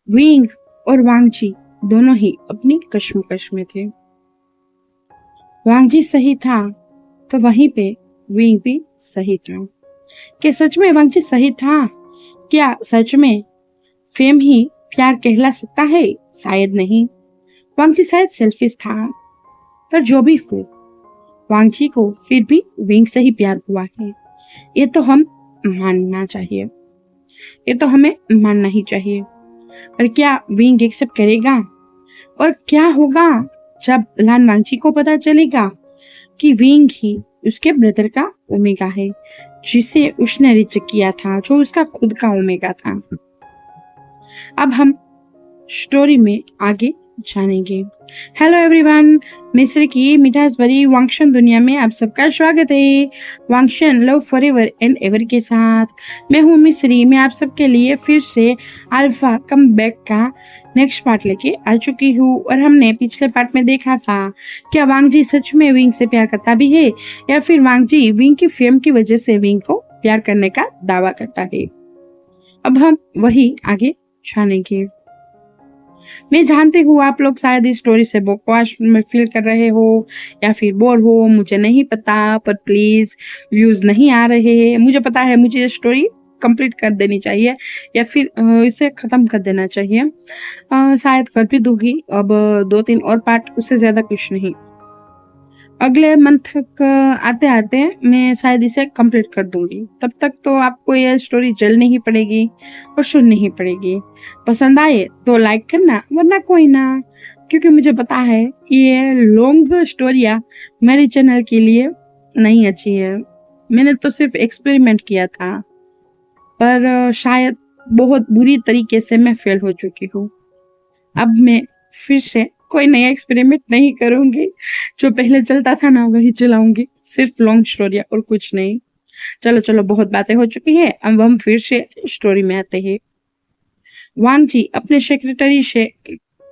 Wing और वांगजी दोनों ही अपनी कश्मकश में थे। वांगजी सही था तो वहीं पे विंग भी सही था। क्या सच में वांगजी सही था? क्या सच में फेम ही प्यार कहला सकता है? शायद नहीं। वांगजी शायद सेल्फिश था, पर जो भी हो, वांगजी को फिर भी विंग से ही प्यार हुआ है। ये तो हमें मानना ही चाहिए। पर क्या विंग एक्सेप्ट करेगा? और क्या होगा जब लान वांगजी को पता चलेगा कि विंग ही उसके ब्रदर का ओमेगा है, जिसे उसने रिजेक्ट किया था, जो उसका खुद का ओमेगा था। अब हम स्टोरी में आगे जानेंगे। हेलो एवरीवन, मिस्र की मिठास भरी वांगशन दुनिया में आप सबका स्वागत है। वांगशन लव फॉरएवर एंड एवर के साथ मैं हूँ मिस्री। मैं आप सबके लिए फिर से अल्फा कम बैक का नेक्स्ट पार्ट लेके आ चुकी हूँ। और हमने पिछले पार्ट में देखा था क्या वांगजी सच में विंग से प्यार करता भी है, या फिर वांगजी विंग की फेम की वजह से विंग को प्यार करने का दावा करता है। अब हम वही आगे जानेंगे। मैं जानती हूँ आप लोग शायद इस स्टोरी से बकवास में फील कर रहे हो या फिर बोर हो, मुझे नहीं पता, पर प्लीज व्यूज नहीं आ रहे हैं। मुझे पता है मुझे ये स्टोरी कंप्लीट कर देनी चाहिए या फिर इसे खत्म कर देना चाहिए। शायद कर भी दूंगी, अब 2-3 और पार्ट, उससे ज्यादा कुछ नहीं। अगले मंथ तक आते आते मैं शायद इसे कंप्लीट कर दूंगी। तब तक तो आपको ये स्टोरी जलनी ही पड़ेगी और सुननी ही पड़ेगी। पसंद आए तो लाइक करना, वरना कोई ना, क्योंकि मुझे पता है ये लॉन्ग स्टोरियाँ मेरे चैनल के लिए नहीं अच्छी है। मैंने तो सिर्फ एक्सपेरिमेंट किया था, पर शायद बहुत बुरी तरीके से मैं फेल हो चुकी हूँ। अब मैं फिर से कोई नया एक्सपेरिमेंट नहीं करूंगी। जो पहले चलता था ना वही चलाऊंगी, सिर्फ लॉन्ग स्टोरी और कुछ नहीं। चलो बहुत बातें हो चुकी है, अब हम फिर से स्टोरी में आते हैं। वांगजी अपने सेक्रेटरी से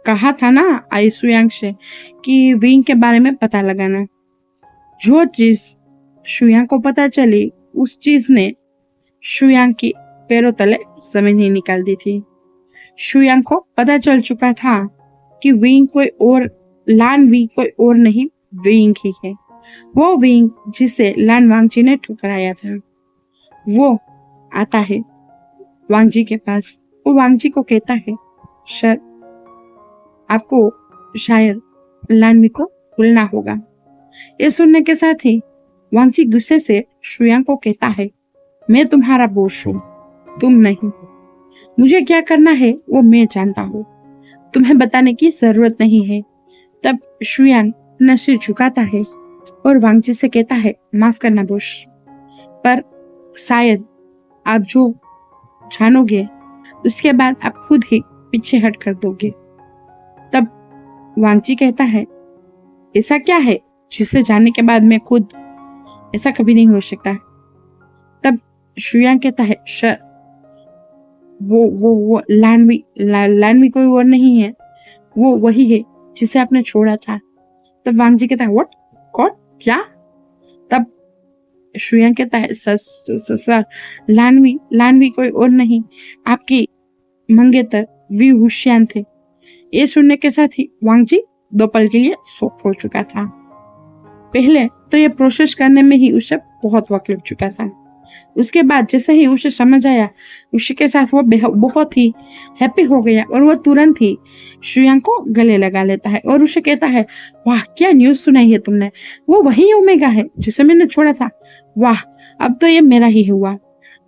कहा था ना आई शुयांग से कि विंग के बारे में पता लगाना। जो चीज शुयांग को पता चली उस चीज ने शुयांग की पैरों तले जमीन ही निकाल दी थी। शुयांग को पता चल चुका था कि विंग कोई और लान वी कोई और नहीं, विंग ही है। वो विंग जिसे लान वांगजी ने ठुकराया था। वो आता है वांगजी के पास। वो वांगजी को कहता है, सर आपको शायद लानवी को भूलना होगा। ये सुनने के साथ ही वांगजी गुस्से से शुयांग को कहता है, मैं तुम्हारा बॉस हूँ, तुम नहीं। मुझे क्या करना है वो मैं जानता हूँ, तुम्हें बताने की जरूरत नहीं है। तब शुयांग अपना सिर झुकाता है और वांगजी से कहता है, माफ करना बॉस, पर शायद आप जो जानोगे उसके बाद आप खुद ही पीछे हट कर दोगे। तब वांगजी कहता है, ऐसा क्या है जिसे जानने के बाद मैं खुद, ऐसा कभी नहीं हो सकता। तब शुयांग कहता है, सर वो लानवी कोई और नहीं है, वो वही है जिसे आपने छोड़ा था। तब वांगजी कहता है, व्हाट, कौन, क्या? तब शुयांग कहता है, सर लानवी कोई और नहीं, आपकी मंगेतर वी हुशियान थे। ये सुनने के साथ ही वांगजी 2 पल के लिए शॉक हो चुका था। पहले तो ये प्रोसेस करने में ही उसे बहुत वक्त लग चुका था। उसके बाद जैसे ही उसे समझ आया, उसी के साथ वो बहुत ही हैप्पी हो गया और वो तुरंत ही शुयांग को गले लगा लेता है और उसे कहता है, वाह क्या न्यूज सुनाई है तुमने, वो वही ओमेगा है जिसे मैंने छोड़ा था। वाह, अब तो ये मेरा ही हुआ,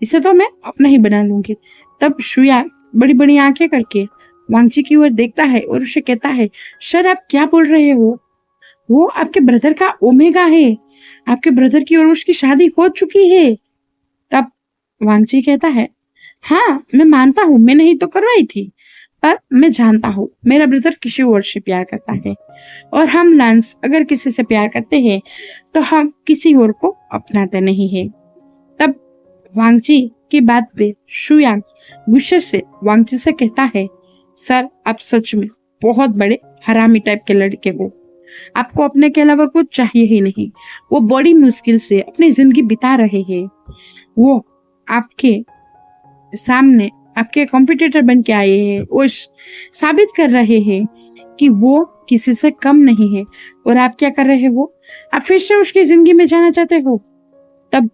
इसे तो मैं अपना ही बना लूंगी। तब शुयांग बड़ी बड़ी आंखें करके वांगजी की ओर देखता है और उसे कहता है, सर आप क्या बोल रहे हो, वो आपके ब्रदर का ओमेगा है, आपके ब्रदर की और उसकी शादी हो चुकी है। तब वांगजी कहता है, हाँ मैं मानता हूँ, मैंने ही तो करवाई थी, पर मैं जानता हूँ मेरा ब्रदर किसी और से प्यार करता है, और हम लांस अगर किसी से प्यार करते हैं तो हम किसी और को अपनाते नहीं है। तब वांगजी की बात पे शुयांग गुस्से से वांगजी से कहता है, सर आप सच में बहुत बड़े हरामी टाइप के लड़के हो, आपको अपने के अलावा कुछ चाहिए ही नहीं। वो बड़ी मुश्किल से अपनी जिंदगी बिता रहे हैं, वो आपके सामने आपके कॉम्पिटिटर बन के आए हैं, वो साबित कर रहे हैं कि वो किसी से कम नहीं है। और आप क्या कर रहे हो, आप फिर से उसकी जिंदगी में जाना चाहते हो। तब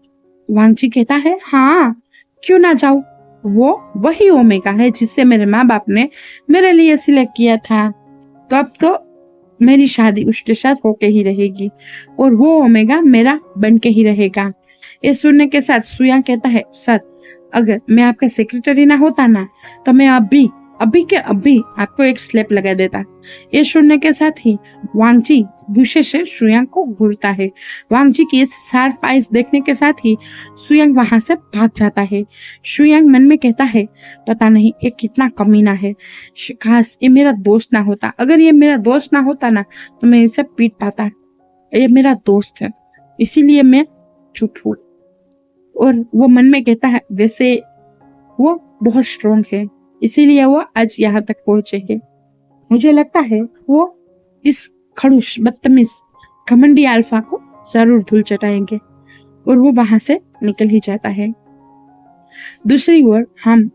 वांगची कहता है, हाँ क्यों ना जाऊं, वो वही ओमेगा है जिससे मेरे माँ बाप ने मेरे लिए सिलेक्ट किया था। तो अब तो मेरी शादी उसके साथ होके ही रहेगी और वो ओमेगा मेरा बन के ही रहेगा। ये सुनने के साथ सुयांग कहता है, सर अगर मैं आपका सेक्रेटरी ना होता ना तो मैं अभी के अभी आपको एक स्लैप लगा देता। ये सुनने के साथ ही वांगची गुस्से से सुयांग को घूरता है। वांगची की इस शार्प आइज देखने के साथ ही सुयांग वहां से भाग जाता है। सुयांग मन में कहता है, पता नहीं ये कितना कमीना है, काश ये मेरा दोस्त ना होता। अगर ये मेरा दोस्त ना होता ना तो मैं इसे पीट पाता। ये मेरा दोस्त है इसीलिए मैं चुप हूँ। और वो मन में कहता है, वैसे वो बहुत स्ट्रोंग है इसीलिए वो आज यहाँ तक पहुंचे हैं। मुझे लगता है वो इस खड़ूस बदतमीज घमंडी अल्फा को जरूर धूल चटाएंगे। और वो वहां से निकल ही जाता है। दूसरी ओर हम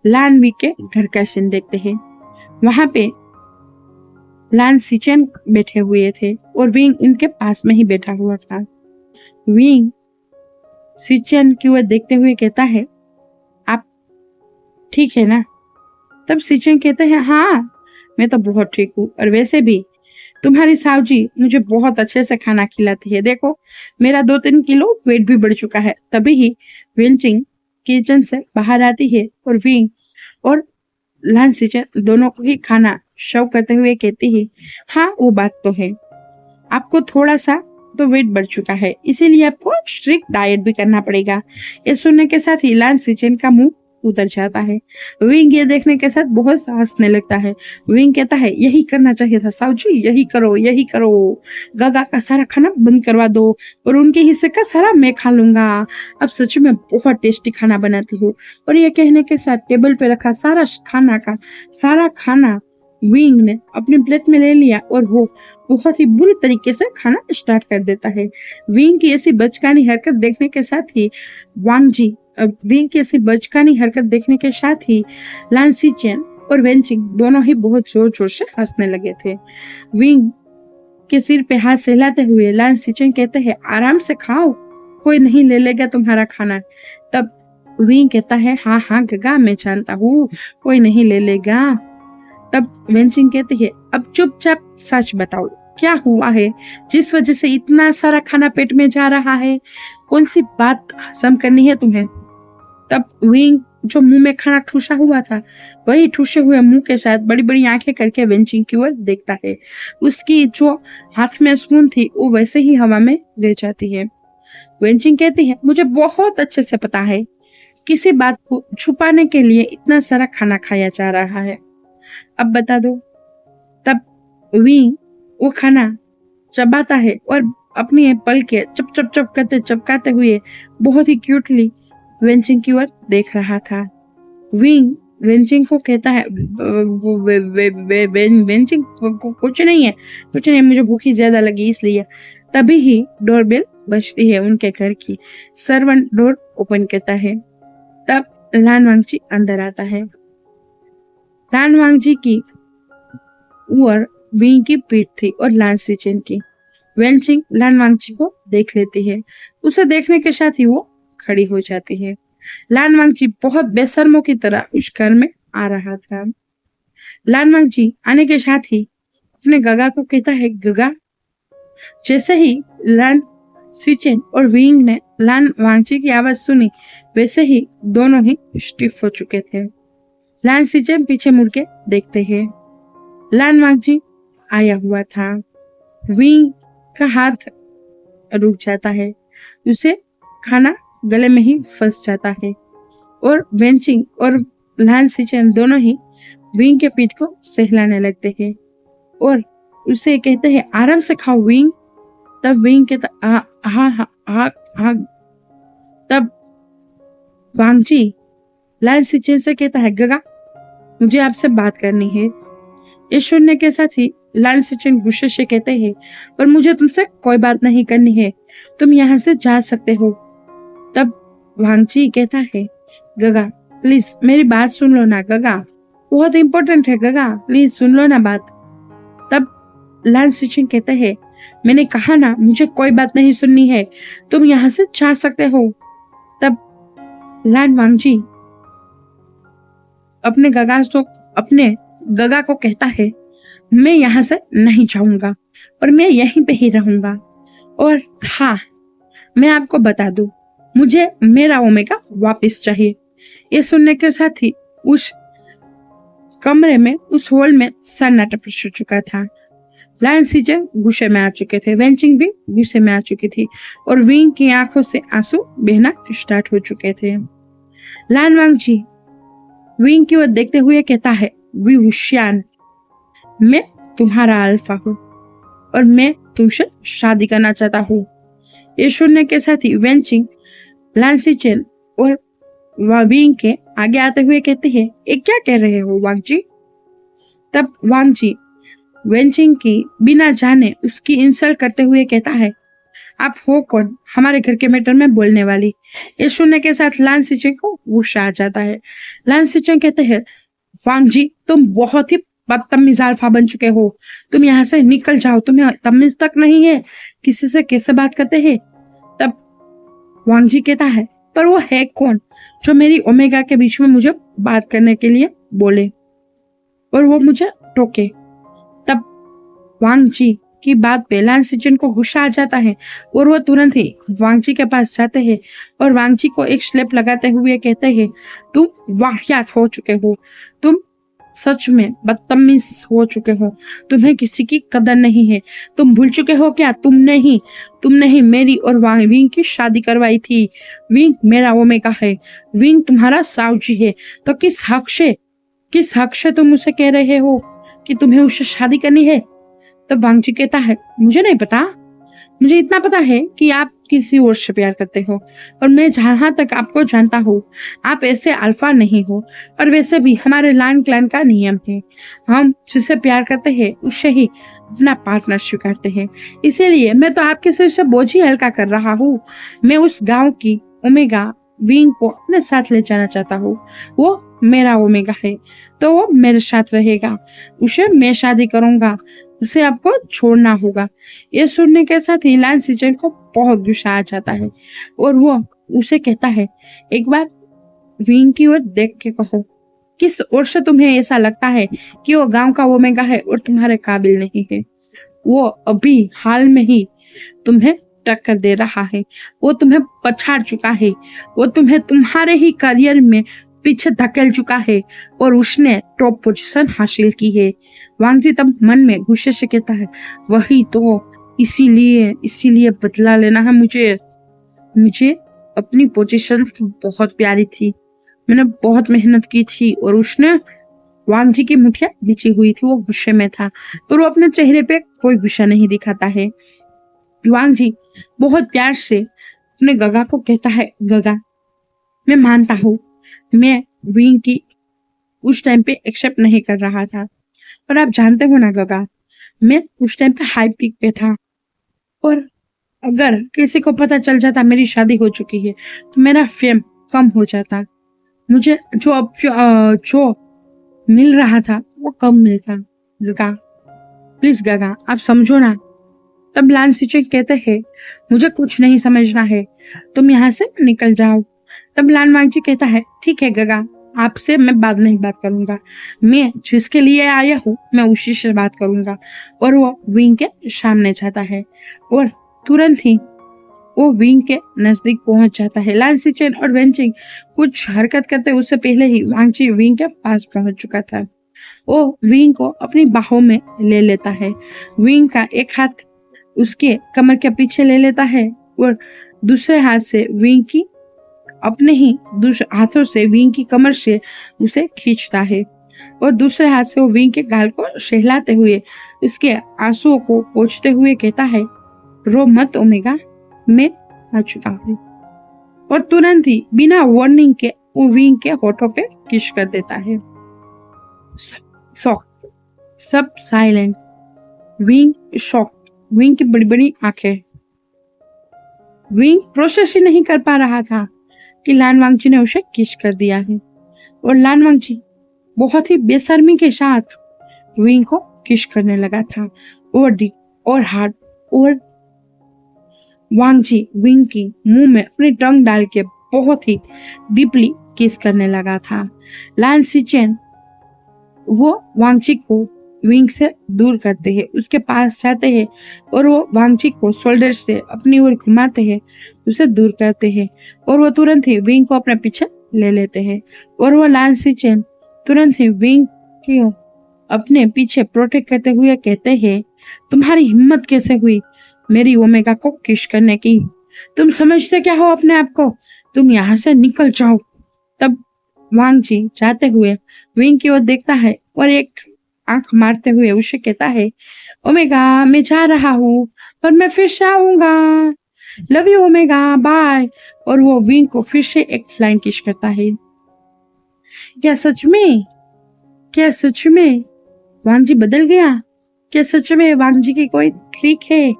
लानवी के घर का सीन देखते हैं। वहां पे लान सिचेन बैठे हुए थे और विंग उनके पास में ही बैठा हुआ था। विंग सिचेन की ओर देखते हुए कहता है, आप ठीक है ना? तब सिचेन कहते हैं, हाँ मैं तो बहुत ठीक हूँ, और वैसे भी तुम्हारी सावजी मुझे बहुत अच्छे से खाना खिलाती है। देखो मेरा 2-3 किलो वेट भी बढ़ चुका है। तभी ही वेंचिंग किचन से बाहर आती है और विंग और लान सिचेन दोनों को ही खाना सर्व करते हुए कहती है, हाँ वो बात तो है, आपको थोड़ा सा तो वेट बढ़ चुका है इसीलिए आपको स्ट्रिक्ट डाइट भी करना पड़ेगा। ये सुनने के साथ ही लान सिचेन का मुंह उतर जाता है। विंग ये देखने के साथ बहुत हंसने लगता है। विंग कहता है, यही करना चाहिए था साउजी, यही करो। गागा का सारा खाना बंद करवा दो और उनके हिस्से का सारा मैं खा लूंगा। अब सच में बहुत टेस्टी खाना बनाती हूँ। और ये कहने के साथ टेबल पे रखा सारा खाना विंग ने अपनी प्लेट में ले लिया और वो बहुत ही बुरी तरीके से खाना स्टार्ट कर देता है। विंग की ऐसी बचकानी हरकत देखने के साथ ही लान सिचेन और वेंचिंग दोनों ही बहुत जोर जोर से हंसने लगे थे। विंग के सिर पे हाथ सहलाते हुए लान सिचेन कहते हैं, आराम से खाओ, कोई नहीं ले लेगा तुम्हारा खाना। तब विंग कहता है, हाँ गगा मैं जानता हूँ कोई नहीं ले लेगा। तब वेंचिंग कहती है, अब चुपचाप सच बताओ क्या हुआ है जिस वजह से इतना सारा खाना पेट में जा रहा है, कौन सी बात हजम करनी है तुम्हें? तब विंग जो मुंह में खाना ठूसा हुआ था वही ठूसे हुए मुंह के साथ बड़ी बड़ी आंखें करके वेंचिंग की ओर देखता है। उसकी जो हाथ में स्पून थी वो वैसे ही हवा में रह जाती है। वेंचिंग कहती है, मुझे बहुत अच्छे से पता है किसी बात को छुपाने के लिए इतना सारा खाना खाया जा रहा है, अब बता दो। तब विंग वो खाना चबाता है और अपनी पल के चप करते चपकाते हुए बहुत ही क्यूटली वेंचिंग की ओर देख रहा था। विंग वेंचिंग को कहता है, वेंचिंग कुछ नहीं है, मुझे भूखी ज्यादा लगी इसलिए। तभी ही डोरबेल बजती है उनके घर की। सर्वेंट डोर ओपन करता है। तब लान वांगची अंदर आता है। लान वांगची की ओर विंग की पीठ थी और लान सिचेन की। वेंचिंग लान वांगची को देख लेती है। उसे देखने के साथ ही वो खड़ी हो जाती है। लान वांगची बहुत बेशर्मों की तरह उस घर में आ रहा था। लान वांगची आने के साथ ही अपने गगा को कहता है, गगा। जैसे ही लान सिचेन और विंग ने लान वांगची की आवाज सुनी वैसे ही दोनों ही स्टिफ हो चुके थे। लान सिचेन पीछे मुड़ के देखते हैं। लान वांगची आया हुआ था। विंग का हाथ रुक जाता है, उसे खाना गले में ही फंस जाता है और वेंचिंग और लान सिचेन दोनों ही विंग के पीठ को सहलाने लगते हैं और उसे कहते हैं, आराम से खाओ विंग। तब विंग कहता, हाँ। तब वांगची लान सिचेन से कहता है, गगा मुझे आपसे बात करनी है। इस सुनने के साथ ही लान सिचेन गुस्से से कहते हैं, पर मुझे तुमसे कोई बात नहीं करनी है, तुम यहाँ से जा सकते हो। तब वांगची कहता है, गगा प्लीज मेरी बात सुन लो ना गगा, बहुत इंपॉर्टेंट है गगा, प्लीज सुन लो ना बात। तब लान सिचिन कहते हैं, मैंने कहा ना मुझे कोई बात नहीं सुननी है, तुम यहाँ से जा सकते हो। तब लान वांगजी अपने गगा को कहता है, मैं यहाँ से नहीं जाऊंगा और मैं यहीं पे ही रहूंगा। और हाँ, मैं आपको बता दूं, मुझे मेरा ओमेगा वापस चाहिए। ये सुनने के साथ ही उस कमरे में, उस हॉल में सन्नाटा पसर चुका था। लायन सीजन गुस्से में आ चुके थे, वेंचिंग भी गुस्से में आ चुकी थी और विंग की आंखों से आंसू बहना स्टार्ट हो चुके थे। लान वांगजी विंग की ओर देखते हुए कहता है, वी वुशियान, मैं तुम्हारा अल्फा हूँ और मैं तुमसे शादी करना चाहता हूँ। ये सुनने के साथ ही वेंचिंग लान सीचेन और विंग के आगे आते हुए कहते हैं, ये क्या कह रहे हो वांगजी? तब वांगजी वेंचिंग की बिना जाने उसकी इंसल्ट करते हुए कहता है, आप हो कौन हमारे घर के मैटर में बोलने वाली? ये सुनने के साथ लान सिचेन को गुस्सा आ जाता है। लान सिचेन कहते हैं, वांगजी तुम बहुत ही बदतमीज अल्फा बन चुके हो, तुम यहाँ से निकल जाओ, तुम्हें तमीज तक नहीं है किसी से कैसे बात करते हैं। तब वांगजी कहता है, पर वो है कौन जो मेरी ओमेगा के बीच में मुझे बात करने के लिए बोले और वो मुझे टोके? तब वांगजी की बात पे लान सिचेन को गुस्सा आ जाता है और वो तुरंत ही वांगजी के पास जाते हैं और वांगजी को एक स्लैप लगाते हुए कहते हैं, तुम वाहियात हो चुके हो, तुम सच में बदतमीज हो चुके हो, तुम्हें किसी की कदर नहीं है, तुम भूल चुके हो क्या तुमने ही मेरी और विंग की शादी करवाई थी। विंग मेरा ओमेगा है, विंग तुम्हारा साउजी है, तो किस हक से तुम उसे कह रहे हो कि तुम्हें उससे शादी करनी है? तब वांगजी कहता है, मुझे नहीं पता, मुझे इतना पता है कि आप किसी और से प्यार करते हो और मैं जहां तक आपको जानता हूँ आप ऐसे अल्फा नहीं हो। और वैसे भी हमारे लान क्लैन का नियम है, हम जिससे प्यार करते हैं उससे ही अपना पार्टनर स्वीकारते हैं। इसीलिए मैं तो आपके सिर से बोझ ही हल्का कर रहा हूँ। मैं उस गांव की ओमेगा विंग को अपने साथ ले जाना चाहता हूँ। वो मेरा ओमेगा है तो वो मेरे साथ रहेगा, उसे मैं शादी करूंगा, उसे आपको छोड़ना होगा। ये सुनने के साथ ही लान सिचेन को बहुत गुस्सा आ जाता है और वो उसे कहता है, एक बार विंग की ओर देख के कहो, किस ओर से तुम्हें ऐसा लगता है कि वो गांव का ओमेगा है और तुम्हारे काबिल नहीं है? वो अभी हाल में ही तुम्हें टक्कर दे रहा है, वो तुम्हें पछाड़ चुका है, वो तुम्हें तुम्हारे ही करियर में पीछे धकेल चुका है और उसने टॉप पोजीशन हासिल की है। वांगजी तब मन में गुस्से से कहता है, वही तो, इसीलिए बदला लेना है मुझे अपनी पोजीशन बहुत प्यारी थी, मैंने बहुत मेहनत की थी और उसने वांगजी की मुठिया बिछी हुई थी। वो गुस्से में था पर वो अपने चेहरे पे कोई गुस्सा नहीं दिखाता है। वांगजी बहुत प्यार से अपने गगा को कहता है, गगा मैं मानता हूँ मैं विंग की उस टाइम पे एक्सेप्ट नहीं कर रहा था, पर आप जानते हो ना गगा, मैं उस टाइम पे हाई पीक पे था और अगर किसी को पता चल जाता मेरी शादी हो चुकी है तो मेरा फेम कम हो जाता, मुझे जो मिल रहा था वो कम मिलता। गगा प्लीज गगा आप समझो ना। तब लान सिचेन कहते हैं, मुझे कुछ नहीं समझना है, तुम यहाँ से निकल जाओ। तब लान वांगजी कहता है, ठीक है गगा, आपसे मैं बाद में ही बात करूंगा, मैं जिसके लिए आया हूँ मैं उसी से बात करूंगा। और वो विंग के सामने जाता है और तुरंत ही वो विंग के नजदीक पहुंच जाता है। लान सिचेन और वेंचिंग कुछ हरकत करते उससे पहले ही वांगजी विंग के पास पहुंच चुका था। वो विंग को अपनी बाहों में ले लेता है, विंग का एक हाथ उसके कमर के पीछे ले लेता है और दूसरे हाथ से विंग की अपने ही दूसरे हाथों से विंग की कमर से उसे खींचता है और दूसरे हाथ से वो विंग के गाल को सहलाते हुए उसके आंसुओं को पोंछते हुए कहता है, रो मत ओमेगा, मैं आ चुका हूँ। और तुरंत ही बिना वार्निंग के वो विंग के होठों पे किस कर देता है। सब साइलेंट, विंग शॉक, विंग की बड़ी बड़ी आंखें। विंग प्रोसेस ही नहीं कर पा रहा था कि लान वांगजी ने उसे किस कर दिया है। और लान वांगची बहुत ही बेशर्मी के साथ विंग को किस करने लगा था और हार्ड और वांगची विंग की मुंह में अपनी टंग डाल के बहुत ही डीपली किस करने लगा था। लान सिचेन वो वांगची को विंग से दूर करते हैं, उसके पास जाते हैं और वो वांगची को शोल्डर से अपनी ओर घुमाते हैं, उसे दूर करते हैं और वो तुरंत ही विंग को अपने पीछे ले लेते हैं और वो लान सिचेन तुरंत ही विंग को अपने पीछे प्रोटेक्ट करते हुए कहते हैं, तुम्हारी हिम्मत कैसे हुई मेरी ओमेगा को किस करने की? तुम समझते क्या हो अपने आप को? तुम यहाँ से निकल जाओ। तब वांगची जाते हुए विंग की ओर देखता है और एक आंख मारते हुए उसे कहता है, ओमेगा मैं जा रहा हूँ पर मैं फिर से आऊंगा, लव यू ओमेगा, बाय। और वो विंग को फिर से एक फ्लाइंग किस करता है। क्या सच में वांगची बदल गया? क्या सच में वांगची की कोई ट्रिक है?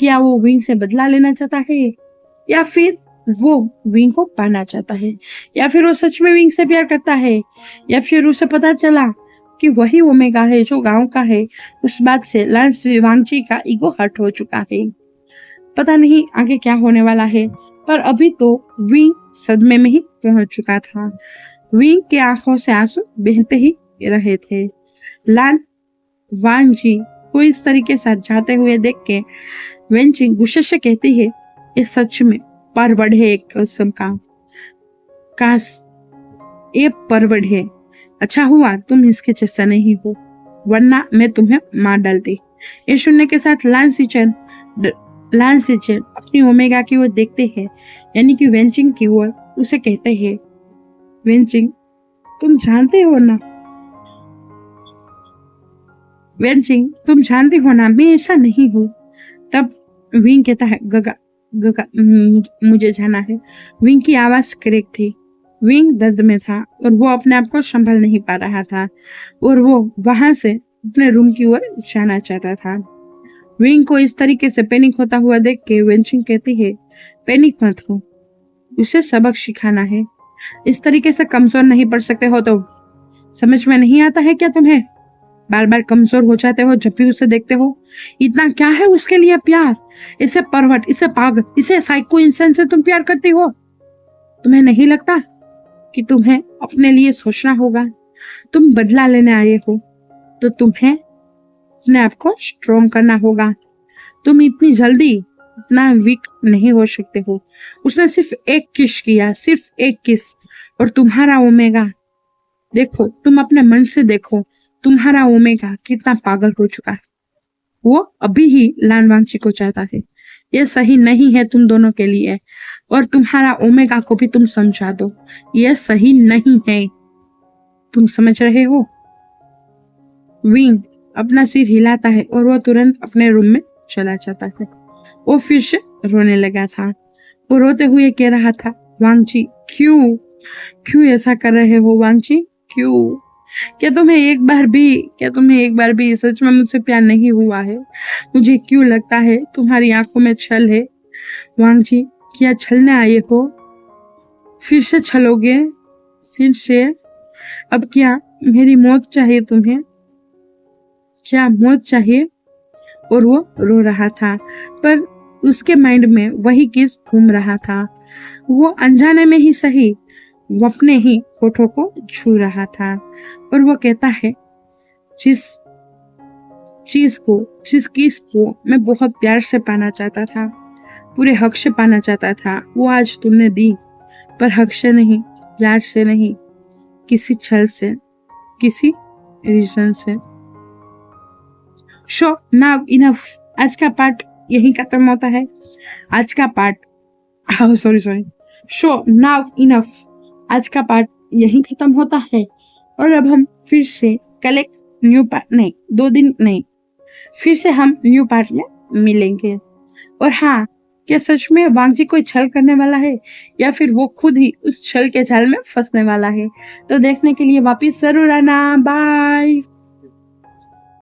क्या वो विंग से बदला लेना चाहता है या फिर वो विंग को पाना चाहता है या फिर वो सच में विंग से प्यार करता है या फिर उसे पता चला कि वही ओमेगा है जो गांव का है। उस बात से वांगची का ईगो हर्ट हो चुका है। पता नहीं आगे क्या होने वाला है, पर अभी तो विंग सदमे में ही पहुंच चुका था। विंग की आंखों से आंसू बहते ही रहे थे। लान वांगची को इस तरीके से जाते हुए देख के वेंचिंग गुस्से से कहती है, ये सच में परवड़ है एक किस्म का, काश ये परवड़ है। अच्छा हुआ तुम इसके जैसा नहीं हो, वरना मैं तुम्हें मार डालती। ये सुनने के साथ लान सिचेन अपनी ओमेगा की ओर देखते हैं, यानी कि वेंचिंग की ओर। उसे कहते हैं, वेंचिंग तुम जानते हो ना मैं ऐसा नहीं हूँ। तब विंग कहता है, गगा मुझे जाना है। विंग की आवाज क्रैक थी। विंग दर्द में था और वो अपने आप को संभाल नहीं पा रहा था और वो वहां से अपने रूम की ओर जाना चाहता था। विंग को इस तरीके से पैनिक होता हुआ देख के वेंचिंग कहती है, पैनिक मत हो, उसे सबक सिखाना है। इस तरीके से कमजोर नहीं पड़ सकते हो तो समझ में नहीं आता है क्या तुम्हें? बार बार कमजोर हो जाते हो जब भी उसे देखते हो। इतना क्या है उसके लिए प्यार? इसे परवट, इसे पागल, इसे साइको इंसान से तुम प्यार करती हो? तुम्हें नहीं लगता कि तुम्हें अपने लिए सोचना होगा? तुम बदला लेने आए हो तो तुम्हें अपने आप को स्ट्रॉन्ग करना होगा। तुम इतनी जल्दी इतना वीक नहीं हो सकते हो। उसने सिर्फ एक किस किया, सिर्फ एक किस, और तुम्हारा ओमेगा देखो, तुम अपने मन से देखो, तुम्हारा ओमेगा कितना पागल हो चुका है। वो अभी ही लान वांगची को चाहता है। ये सही नहीं है तुम दोनों के लिए, और तुम्हारा ओमेगा को भी तुम समझा दो, ये सही नहीं है। तुम समझ रहे हो? विंग अपना सिर हिलाता है और वो तुरंत अपने रूम में चला जाता है। वो फिर से रोने लगा था। वो रोते हुए कह रहा था, वांगची क्यों ऐसा कर रहे हो वांगची? क्यों? क्या तुम्हें एक बार भी सच में मुझसे प्यार नहीं हुआ है? मुझे क्यों लगता है तुम्हारी आंखों में छल है? वांगची, क्या छलने आए हो? फिर से छलोगे? फिर से? अब क्या मेरी मौत चाहिए तुम्हें? क्या मौत चाहिए? और वो रो रहा था, पर उसके माइंड में वही किस घूम रहा था। वो अनजाने में ही सही, वो अपने ही होठों को छू रहा था और वो कहता है, जिस किस को मैं बहुत प्यार से पाना चाहता था, पूरे हक से पाना चाहता था, वो आज तुमने दी, पर हक से नहीं, प्यार से नहीं, किसी छल से, किसी रीजन से। सो नाउ इनफ, आज का पार्ट यहीं खत्म होता है। आज का पार्ट सो नाउ इनफ, आज का पार्ट यहीं खत्म होता है और अब हम फिर से कल एक न्यू पार्ट नहीं, 2 दिन नहीं, फिर से हम न्यू पार्ट में मिलेंगे। और हाँ, क्या सच में वांगची कोई छल करने वाला है या फिर वो खुद ही उस छल के जाल में फंसने वाला है? तो देखने के लिए वापिस जरूर आना। बाय।